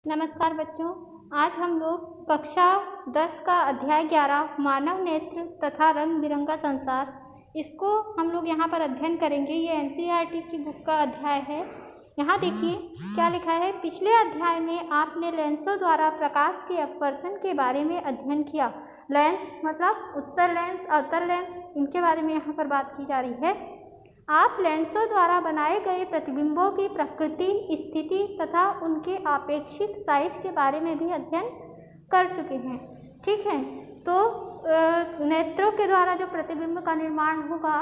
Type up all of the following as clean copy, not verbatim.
नमस्कार बच्चों, आज हम लोग कक्षा 10 का अध्याय 11 मानव नेत्र तथा रंग बिरंगा संसार, इसको हम लोग यहाँ पर अध्ययन करेंगे। ये एनसीईआरटी की बुक का अध्याय है। यहाँ देखिए क्या लिखा है। पिछले अध्याय में आपने लेंसों द्वारा प्रकाश के अपवर्तन के बारे में अध्ययन किया। लेंस मतलब उत्तल लेंस, अवतल लेंस, इनके बारे में यहाँ पर बात की जा रही है। आप लेंसों द्वारा बनाए गए प्रतिबिंबों की प्रकृति, स्थिति तथा उनके आपेक्षिक साइज के बारे में भी अध्ययन कर चुके हैं। ठीक है, तो नेत्रों के द्वारा जो प्रतिबिंब का निर्माण होगा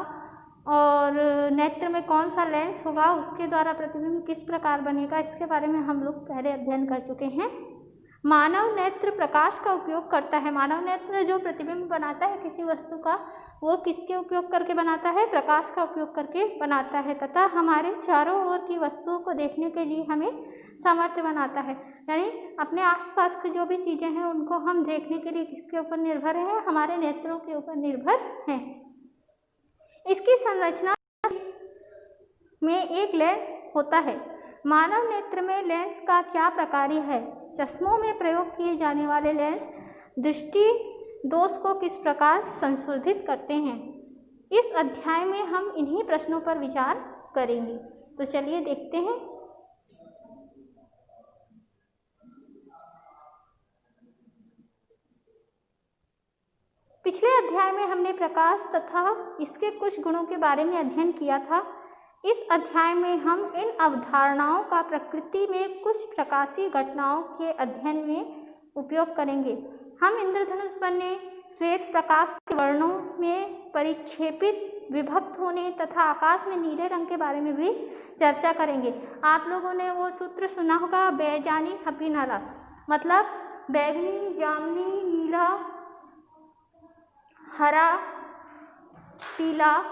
और नेत्र में कौन सा लेंस होगा, उसके द्वारा प्रतिबिंब किस प्रकार बनेगा, इसके बारे में हम लोग पहले अध्ययन कर चुके हैं। मानव नेत्र प्रकाश का उपयोग करता है। मानव नेत्र जो प्रतिबिंब बनाता है किसी वस्तु का, वो किसके उपयोग करके बनाता है? प्रकाश का उपयोग करके बनाता है तथा हमारे चारों ओर की वस्तुओं को देखने के लिए हमें समर्थ बनाता है। यानी अपने आसपास की जो भी चीज़ें हैं उनको हम देखने के लिए किसके ऊपर निर्भर हैं? हमारे नेत्रों के ऊपर निर्भर हैं। इसकी संरचना में एक लेंस होता है। मानव नेत्र में लेंस का क्या प्रकार्य है? चश्मों में प्रयोग किए जाने वाले लेंस दृष्टि दोष को किस प्रकार संशोधित करते हैं? इस अध्याय में हम इन्हीं प्रश्नों पर विचार करेंगे। तो चलिए देखते हैं। पिछले अध्याय में हमने प्रकाश तथा इसके कुछ गुणों के बारे में अध्ययन किया था। इस अध्याय में हम इन अवधारणाओं का प्रकृति में कुछ प्रकाशीय घटनाओं के अध्ययन में उपयोग करेंगे। हम इंद्रधनुष बनने, श्वेत प्रकाश के वर्णों में परिक्षेपित विभक्त होने तथा आकाश में नीले रंग के बारे में भी चर्चा करेंगे। आप लोगों ने वो सूत्र सुना होगा, बैजानी हपी नाला, मतलब बैगनी, जामुनी, नीला, हरा, पीला,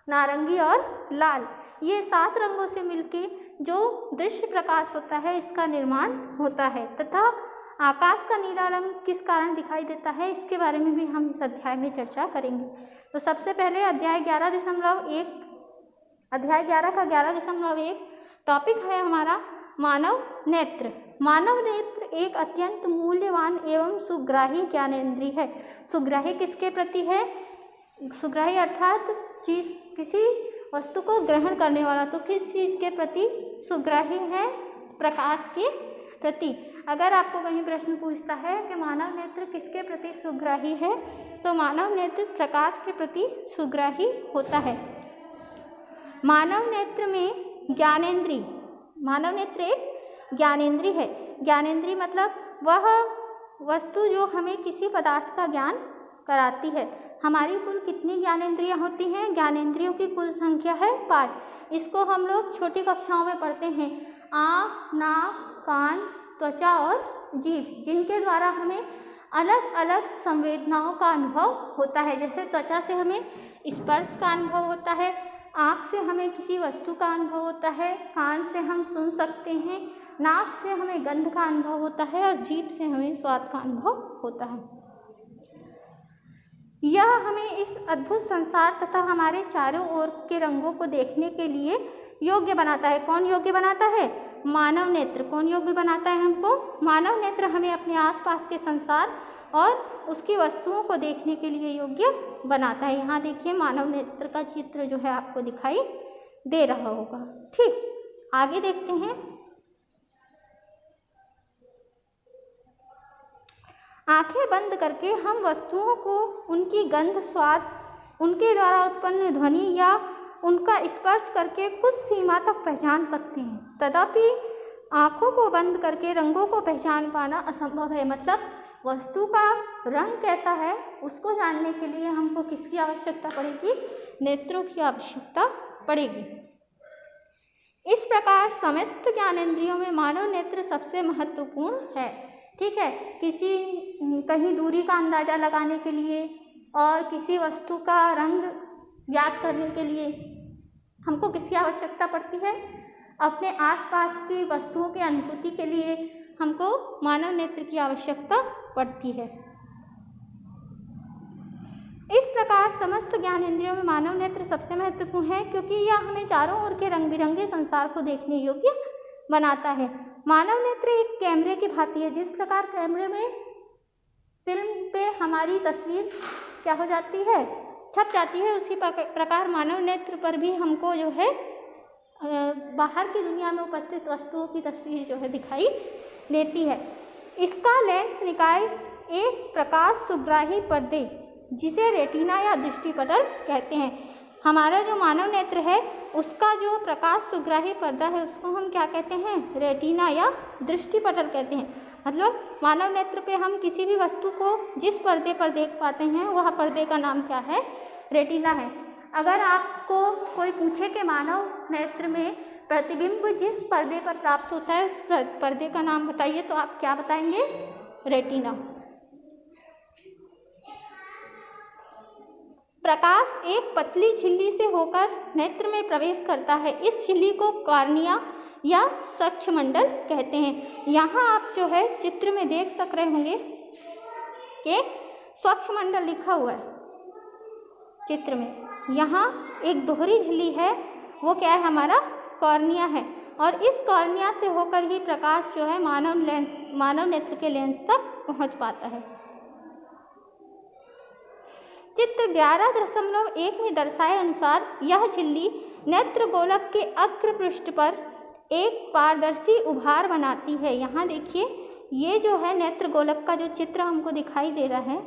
नारंगी और लाल, ये 7 रंगों से मिलके जो दृश्य प्रकाश होता है इसका निर्माण होता है। तथा आकाश का नीला रंग किस कारण दिखाई देता है, इसके बारे में भी हम इस अध्याय में चर्चा करेंगे। तो सबसे पहले अध्याय 11.1 का 11.1 टॉपिक है हमारा मानव नेत्र। मानव नेत्र एक अत्यंत मूल्यवान एवं सुग्राही ज्ञानेंद्रिय है। सुग्राही किसके प्रति है? सुग्राही अर्थात चीज, किसी वस्तु को ग्रहण करने वाला। तो किस चीज के प्रति सुग्राही है? प्रकाश के प्रति। अगर आपको कहीं प्रश्न पूछता है कि मानव नेत्र किसके प्रति सुग्राही है, तो मानव नेत्र प्रकाश के प्रति सुग्राही होता है। मानव नेत्र में ज्ञानेंद्रिय, मानव नेत्र एक ज्ञानेंद्रिय है। ज्ञानेंद्रिय मतलब वह वस्तु जो हमें किसी पदार्थ का ज्ञान कराती है। हमारी कुल कितनी ज्ञानेंद्रियां होती हैं? ज्ञानेंद्रियों की कुल संख्या है 5। इसको हम लोग छोटी कक्षाओं में पढ़ते हैं। आँख, नाक, कान, त्वचा और जीभ, जिनके द्वारा हमें अलग अलग संवेदनाओं का अनुभव होता है। जैसे त्वचा से हमें स्पर्श का अनुभव होता है, आँख से हमें किसी वस्तु का अनुभव होता है, कान से हम सुन सकते हैं, नाक से हमें गंध का अनुभव होता है और जीभ से हमें स्वाद का अनुभव होता है। यह हमें इस अद्भुत संसार तथा हमारे चारों ओर के रंगों को देखने के लिए योग्य बनाता है। कौन योग्य बनाता है? मानव नेत्र। कौन योग्य बनाता है हमको? मानव नेत्र हमें अपने आसपास के संसार और उसकी वस्तुओं को देखने के लिए योग्य बनाता है। यहाँ देखिए मानव नेत्र का चित्र जो है आपको दिखाई दे रहा होगा। ठीक, आगे देखते हैं। आंखें बंद करके हम वस्तुओं को उनकी गंध, स्वाद, उनके द्वारा उत्पन्न ध्वनि या उनका स्पर्श करके कुछ सीमा तक पहचान सकते हैं। तथापि आंखों को बंद करके रंगों को पहचान पाना असंभव है। मतलब वस्तु का रंग कैसा है उसको जानने के लिए हमको किसकी आवश्यकता पड़ेगी? नेत्रों की आवश्यकता पड़ेगी। इस प्रकार समस्त ज्ञानेंद्रियों में मानव नेत्र सबसे महत्वपूर्ण है। ठीक है, कहीं दूरी का अंदाज़ा लगाने के लिए और किसी वस्तु का रंग याद करने के लिए हमको किसकी आवश्यकता पड़ती है? अपने आसपास की वस्तुओं की अनुभूति के लिए हमको मानव नेत्र की आवश्यकता पड़ती है। इस प्रकार समस्त ज्ञानेंद्रियों में मानव नेत्र सबसे महत्वपूर्ण है, क्योंकि यह हमें चारों ओर के रंग बिरंगे संसार को देखने योग्य बनाता है। मानव नेत्र एक कैमरे की भांति है। जिस प्रकार कैमरे में फिल्म पे हमारी तस्वीर क्या हो जाती है, छप जाती है, उसी प्रकार मानव नेत्र पर भी हमको जो है बाहर की दुनिया में उपस्थित वस्तुओं की तस्वीर जो है दिखाई देती है। इसका लेंस निकाय एक प्रकाश सुग्राही पर्दे जिसे रेटिना या दृष्टिपटल कहते हैं। हमारा जो मानव नेत्र है उसका जो प्रकाश सुग्राही पर्दा है उसको हम क्या कहते हैं, रेटिना या दृष्टिपटल कहते हैं। मतलब मानव नेत्र पे हम किसी भी वस्तु को जिस पर्दे पर देख पाते हैं वह पर्दे का नाम क्या है, रेटिना है। अगर आपको कोई पूछे कि मानव नेत्र में प्रतिबिंब जिस पर्दे पर प्राप्त होता है उस पर्दे का नाम बताइए, तो आप क्या बताएंगे, रेटिना। प्रकाश एक पतली झिल्ली से होकर नेत्र में प्रवेश करता है। इस झिल्ली को कॉर्निया या सक्षमंडल कहते हैं। यहाँ आप जो है चित्र में देख सक रहे होंगे कि सक्षमंडल लिखा हुआ है चित्र में। यहाँ एक दोहरी झिल्ली है, वो क्या है, हमारा कॉर्निया है, और इस कॉर्निया से होकर ही प्रकाश जो है मानव नेत्र के लेंस तक पहुँच पाता है। चित्र 11.1 में दर्शाए अनुसार यह झिल्ली नेत्र गोलक के अग्र पृष्ठ पर एक पारदर्शी उभार बनाती है। यहाँ देखिए, ये जो है नेत्र गोलक का जो चित्र हमको दिखाई दे रहा है,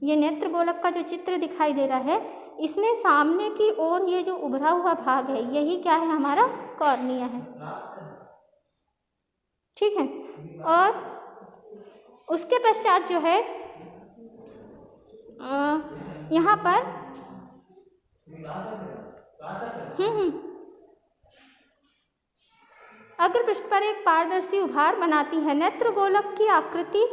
ये नेत्र गोलक का जो चित्र दिखाई दे रहा है, इसमें सामने की ओर ये जो उभरा हुआ भाग है यही क्या है, हमारा कॉर्निया है। ठीक है। और उसके पश्चात जो है यहाँ पर अग्र पृष्ठ पर एक पारदर्शी उभार बनाती है। नेत्र गोलक की आकृति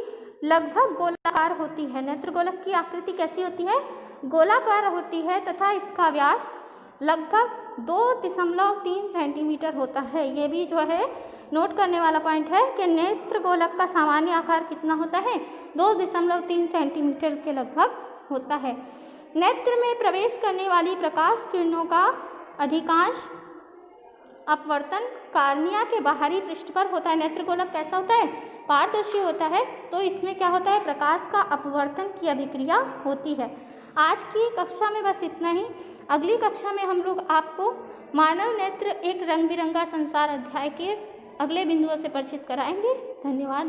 लगभग गोलाकार होती है। नेत्र गोलक की आकृति कैसी होती है, गोलाकार होती है तथा इसका व्यास लगभग 2.3 सेंटीमीटर होता है। ये भी जो है नोट करने वाला पॉइंट है कि नेत्र गोलक का सामान्य आकार कितना होता है, 2.3 सेंटीमीटर के लगभग होता है। नेत्र में प्रवेश करने वाली प्रकाश किरणों का अधिकांश अपवर्तन कॉर्निया के बाहरी पृष्ठ पर होता है। नेत्र गोलक कैसा होता है, पारदर्शी होता है, तो इसमें क्या होता है, प्रकाश का अपवर्तन की अभिक्रिया होती है। आज की कक्षा में बस इतना ही। अगली कक्षा में हम लोग आपको मानव नेत्र एक रंग बिरंगा संसार अध्याय के अगले बिंदुओं से परिचित कराएंगे। धन्यवाद।